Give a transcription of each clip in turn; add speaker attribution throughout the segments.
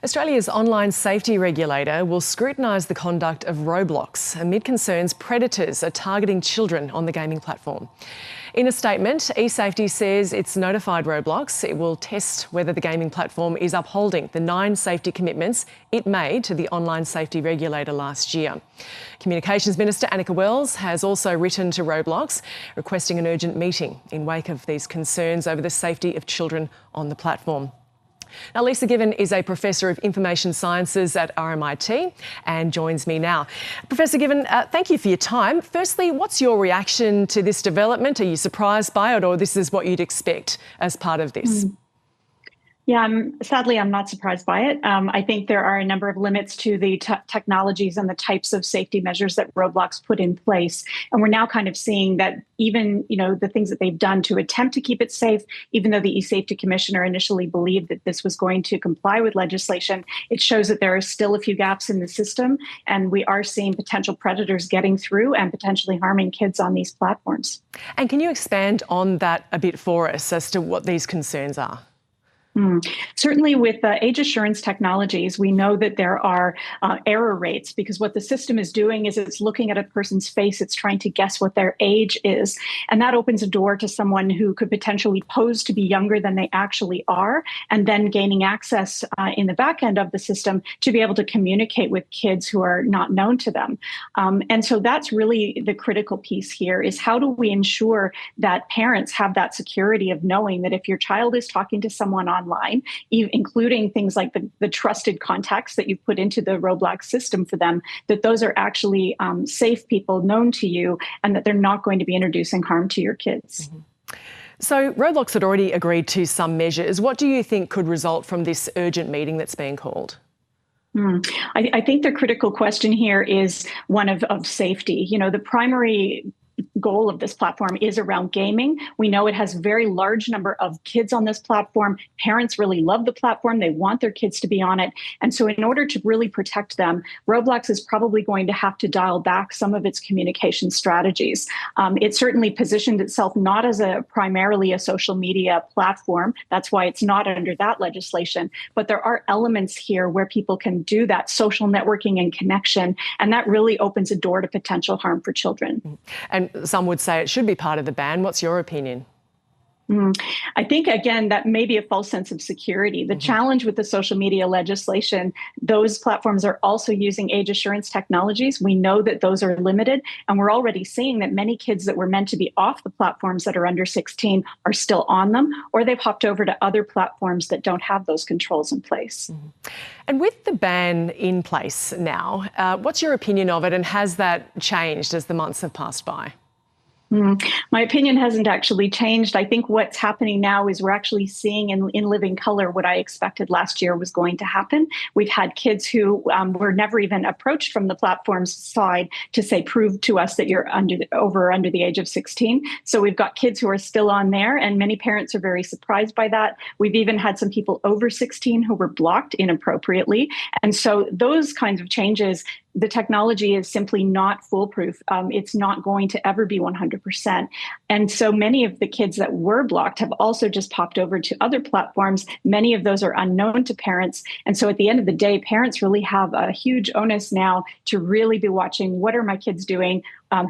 Speaker 1: Australia's online safety regulator will scrutinise the conduct of Roblox amid concerns predators are targeting children on the gaming platform. In a statement, eSafety says it's notified Roblox. It will test whether the gaming platform is upholding the 9 safety commitments it made to the online safety regulator last year. Communications Minister Anika Wells has also written to Roblox requesting an urgent meeting in wake of these concerns over the safety of children on the platform. Now, Lisa Given is a Professor of Information Sciences at RMIT and joins me now. Professor Given, thank you for your time. Firstly, what's your reaction to this development? Are you surprised by it, or this is what you'd expect as part of this?
Speaker 2: Yeah, sadly, I'm not surprised by it. I think there are a number of limits to the technologies and the types of safety measures that Roblox put in place. And we're now kind of seeing that even, the things that they've done to attempt to keep it safe, even though the eSafety Commissioner initially believed that this was going to comply with legislation, it shows that there are still a few gaps in the system. And we are seeing potential predators getting through and potentially harming kids on these platforms.
Speaker 1: And can you expand on that a bit for us as to what these concerns are?
Speaker 2: Certainly with age assurance technologies, we know that there are error rates, because what the system is doing is it's looking at a person's face, it's trying to guess what their age is. And that opens a door to someone who could potentially pose to be younger than they actually are, and then gaining access in the back end of the system to be able to communicate with kids who are not known to them. And so that's really the critical piece here, is how do we ensure that parents have that security of knowing that if your child is talking to someone online, including things like the trusted contacts that you've put into the Roblox system for them, that those are actually safe people known to you, and that they're not going to be introducing harm to your kids.
Speaker 1: So Roblox had already agreed to some measures. What do you think could result from this urgent meeting that's being called?
Speaker 2: I think the critical question here is one of safety. The primary goal of this platform is around gaming. We know it has a very large number of kids on this platform. Parents really love the platform. They want their kids to be on it. And so in order to really protect them, Roblox is probably going to have to dial back some of its communication strategies. It certainly positioned itself not as primarily a social media platform. That's why it's not under that legislation. But there are elements here where people can do that social networking and connection. And that really opens a door to potential harm for children.
Speaker 1: And some would say it should be part of the ban. What's your opinion?
Speaker 2: I think, again, that may be a false sense of security. The challenge with the social media legislation, those platforms are also using age assurance technologies. We know that those are limited, and we're already seeing that many kids that were meant to be off the platforms that are under 16 are still on them, or they've hopped over to other platforms that don't have those controls in place.
Speaker 1: And with the ban in place now, what's your opinion of it, and has that changed as the months have passed by?
Speaker 2: My opinion hasn't actually changed. I think what's happening now is we're actually seeing in living color what I expected last year was going to happen. We've had kids who were never even approached from the platform's side to say, prove to us that you're under the age of 16. So we've got kids who are still on there, and many parents are very surprised by that. We've even had some people over 16 who were blocked inappropriately. And so those kinds of changes, the technology is simply not foolproof. It's not going to ever be 100%. And so many of the kids that were blocked have also just popped over to other platforms. Many of those are unknown to parents. And so at the end of the day, parents really have a huge onus now to really be watching, what are my kids doing?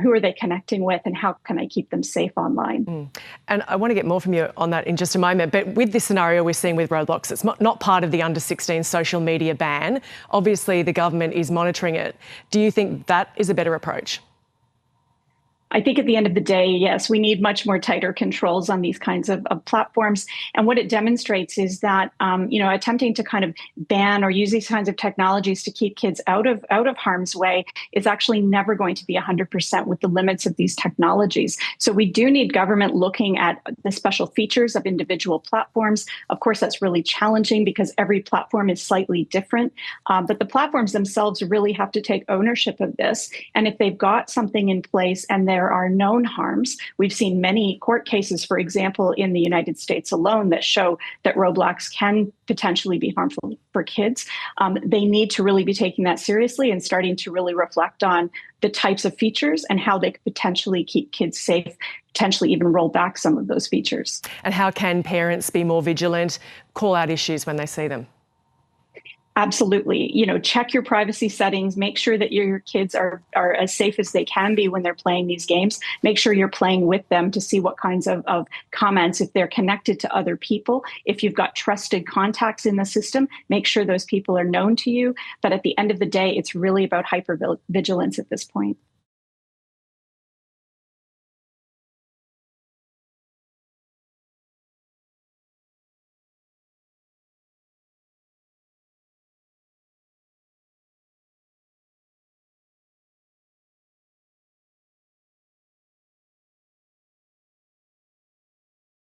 Speaker 2: Who are they connecting with, and how can I keep them safe online?
Speaker 1: And I want to get more from you on that in just a moment. But with this scenario we're seeing with Roblox, it's not part of the under 16 social media ban. Obviously, the government is monitoring it. Do you think that is a better approach?
Speaker 2: I think at the end of the day, yes, we need much more tighter controls on these kinds of platforms. And what it demonstrates is that, attempting to kind of ban or use these kinds of technologies to keep kids out of harm's way is actually never going to be 100% with the limits of these technologies. So we do need government looking at the special features of individual platforms. Of course, that's really challenging because every platform is slightly different. But the platforms themselves really have to take ownership of this. And if they've got something in place and there are known harms, we've seen many court cases, for example, in the United States alone, that show that Roblox can potentially be harmful for kids. They need to really be taking that seriously and starting to really reflect on the types of features and how they could potentially keep kids safe, potentially even roll back some of those features.
Speaker 1: And how can parents be more vigilant, call out issues when they see them?
Speaker 2: Absolutely. Check your privacy settings, make sure that your kids are as safe as they can be when they're playing these games. Make sure you're playing with them to see what kinds of comments, if they're connected to other people. If you've got trusted contacts in the system, make sure those people are known to you. But at the end of the day, it's really about hypervigilance at this point.